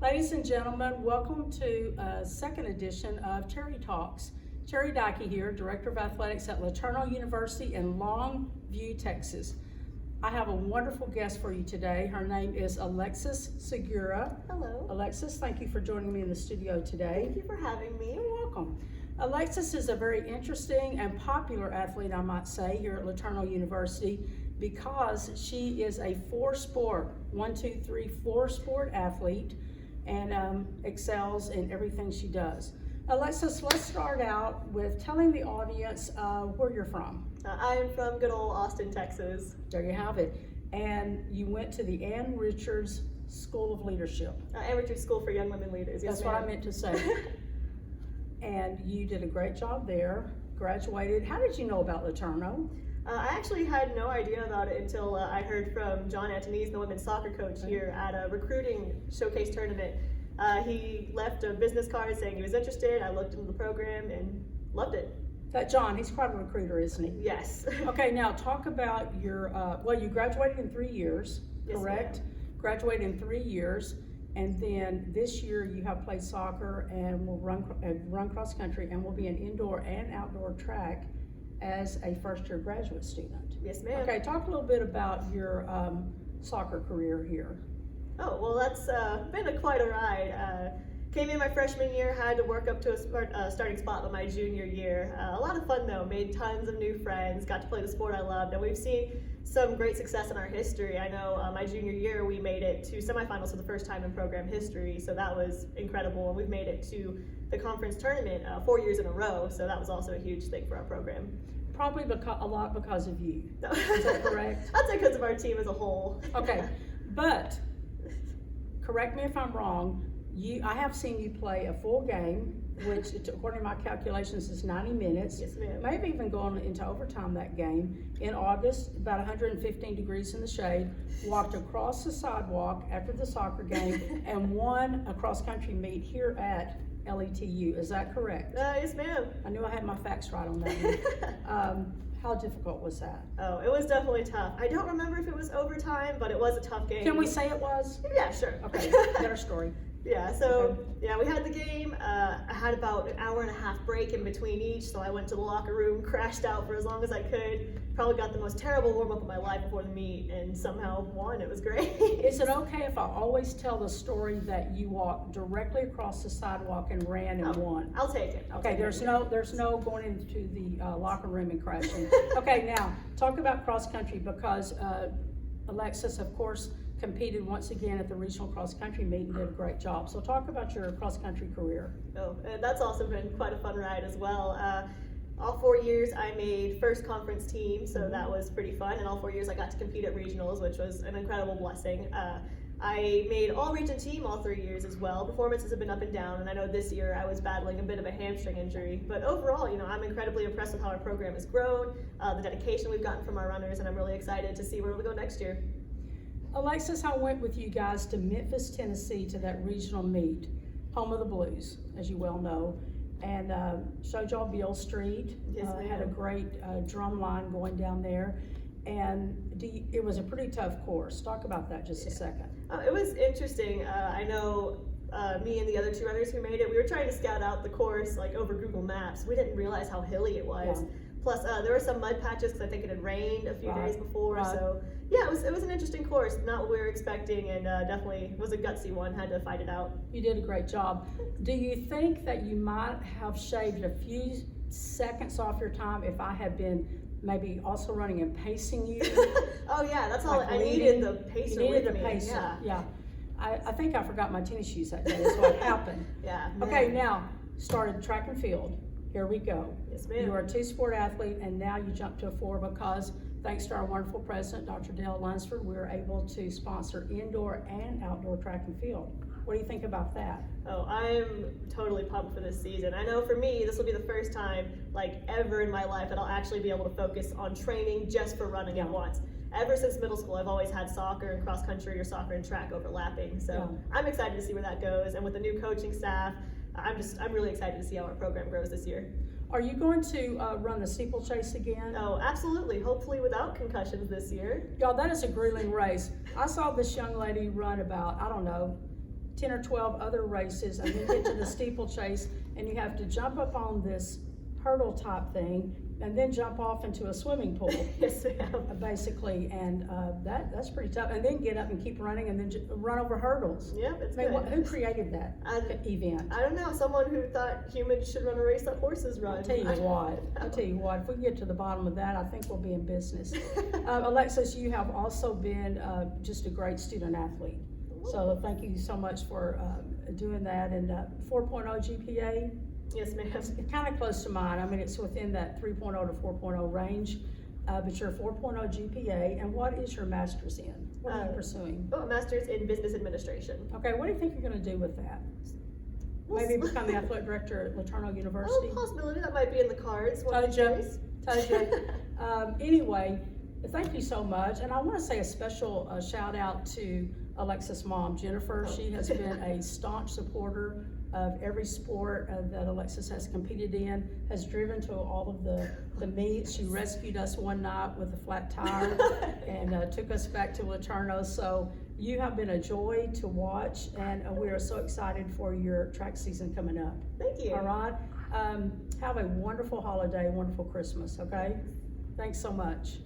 Ladies and gentlemen, welcome to a second edition of Terri Talks. Terri Dyke here, Director of Athletics at LETU University in Longview, Texas. I have a wonderful guest for you today. Her name is Alexis Segura. Hello. Alexis, thank you for joining me in the studio today. Thank you for having me. You're welcome. Alexis is a very interesting and popular athlete, I might say, here at LETU University because she is a four-sport athlete and excels in everything she does. Alexis, let's start out with telling the audience where you're from. I am from good old Austin, Texas. There you have it. And you went to the Ann Richards School of Leadership. Ann Richards School for Young Women Leaders. Yes, That's what I meant to say. And you did a great job there, graduated. How did you know about LETU? I actually had no idea about it until I heard from John Antonese, the women's soccer coach here at a recruiting showcase tournament. He left a business card saying he was interested. I looked into the program and loved it. That John, he's quite a recruiter, isn't he? Yes. Okay, now talk about your, you graduated in 3 years, correct? Yes, graduated in 3 years, and then this year you have played soccer and will run cross country and will be an indoor and outdoor track as a first-year graduate student. Yes, ma'am. Okay, talk a little bit about your soccer career here. Oh, well, that's been quite a ride. Came in my freshman year, had to work up to a starting spot by my junior year. A lot of fun though, made tons of new friends, got to play the sport I loved, and we've seen some great success in our history. I know my junior year we made it to semifinals for the first time in program history, so that was incredible, and we've made it to the conference tournament 4 years in a row, so that was also a huge thing for our program. Probably a lot because of you. Is that correct? I'd say because of our team as a whole. Okay, but correct me if I'm wrong, I have seen you play a full game, which according to my calculations is 90 minutes. Yes, ma'am. Maybe even going into overtime that game. In August, about 115 degrees in the shade, walked across the sidewalk after the soccer game and won a cross-country meet here at LETU. Is that correct? Yes, ma'am. I knew I had my facts right on that one. How difficult was that? Oh, it was definitely tough. I don't remember if it was overtime, but it was a tough game. Can we say it was? Yeah, sure. Okay, get our story. Yeah, so yeah, we had the game. I had about an hour and a half break in between each, so I went to the locker room, crashed out for as long as I could. Probably got the most terrible warm-up of my life before the meet, and somehow won. It was great. Is it okay if I always tell the story that you walked directly across the sidewalk and ran and won? I'll take it. Okay, there's no going into the locker room and crashing. Okay, now talk about cross country because Alexis, of course, competed once again at the regional cross country meet and did a great job. So talk about your cross country career. Oh, and that's also been quite a fun ride as well. All 4 years I made first conference team, so that was pretty fun. And all 4 years I got to compete at regionals, which was an incredible blessing. I made all region team all 3 years as well. Performances have been up and down, and I know this year I was battling a bit of a hamstring injury. But overall, I'm incredibly impressed with how our program has grown, the dedication we've gotten from our runners, and I'm really excited to see where we'll go next year. Alexis, I went with you guys to Memphis, Tennessee to that regional meet, home of the Blues, as you well know, and showed y'all Beale Street. Yes, had a great drum line going down there, and it was a pretty tough course. Talk about that just a second. It was interesting. I know me and the other two runners who made it, we were trying to scout out the course over Google Maps. We didn't realize how hilly it was. Yeah. Plus, there were some mud patches because I think it had rained a few days before. Right. So, yeah, it was an interesting course. Not what we were expecting, and definitely was a gutsy one. Had to fight it out. You did a great job. Do you think that you might have shaved a few seconds off your time if I had been maybe also running and pacing you? Oh yeah, that's all. I leading? needed the pacer. You needed with a me. pacer. Yeah. I think I forgot my tennis shoes that day. That's what happened. Yeah. Okay, now started track and field. Here we go. Yes, ma'am. You are a two-sport athlete, and now you jump to a four because, thanks to our wonderful president, Dr. Dale Lunsford, we were able to sponsor indoor and outdoor track and field. What do you think about that? Oh, I'm totally pumped for this season. I know for me, this will be the first time, ever in my life that I'll actually be able to focus on training just for running at once. Ever since middle school, I've always had soccer and cross country or soccer and track overlapping. So I'm excited to see where that goes. And with the new coaching staff, I'm really excited to see how our program grows this year. Are you going to run the steeplechase again? Oh, absolutely. Hopefully without concussions this year. Y'all, that is a grueling race. I saw this young lady run about, 10 or 12 other races, and then get to the steeplechase, and you have to jump up on this hurdle type thing, and then jump off into a swimming pool. Yes, ma'am. Basically, and that's pretty tough. And then get up and keep running, and then run over hurdles. Yep, it's I mean, good. who created that event? I don't know, someone who thought humans should run a race that horses run. I'll tell you what, if we can get to the bottom of that, I think we'll be in business. Alexis, you have also been just a great student athlete. So thank you so much for doing that. And 4.0 GPA, Yes, ma'am. it's kind of close to mine. I mean, it's within that 3.0 to 4.0 range, but you're 4.0 GPA. And what is your master's in? What are you pursuing? Oh, a master's in business administration. Okay, what do you think you're going to do with that? Maybe become the athletic director at LeTu University? Oh, possibility, that might be in the cards. Told you. Anyway, thank you so much. And I want to say a special shout out to Alexis' mom, Jennifer. She has been a staunch supporter of every sport that Alexis has competed in, has driven to all of the meets. She rescued us one night with a flat tire and took us back to LeTu. So you have been a joy to watch, and we are so excited for your track season coming up. Thank you. All right. Have a wonderful holiday, wonderful Christmas, okay? Thanks so much.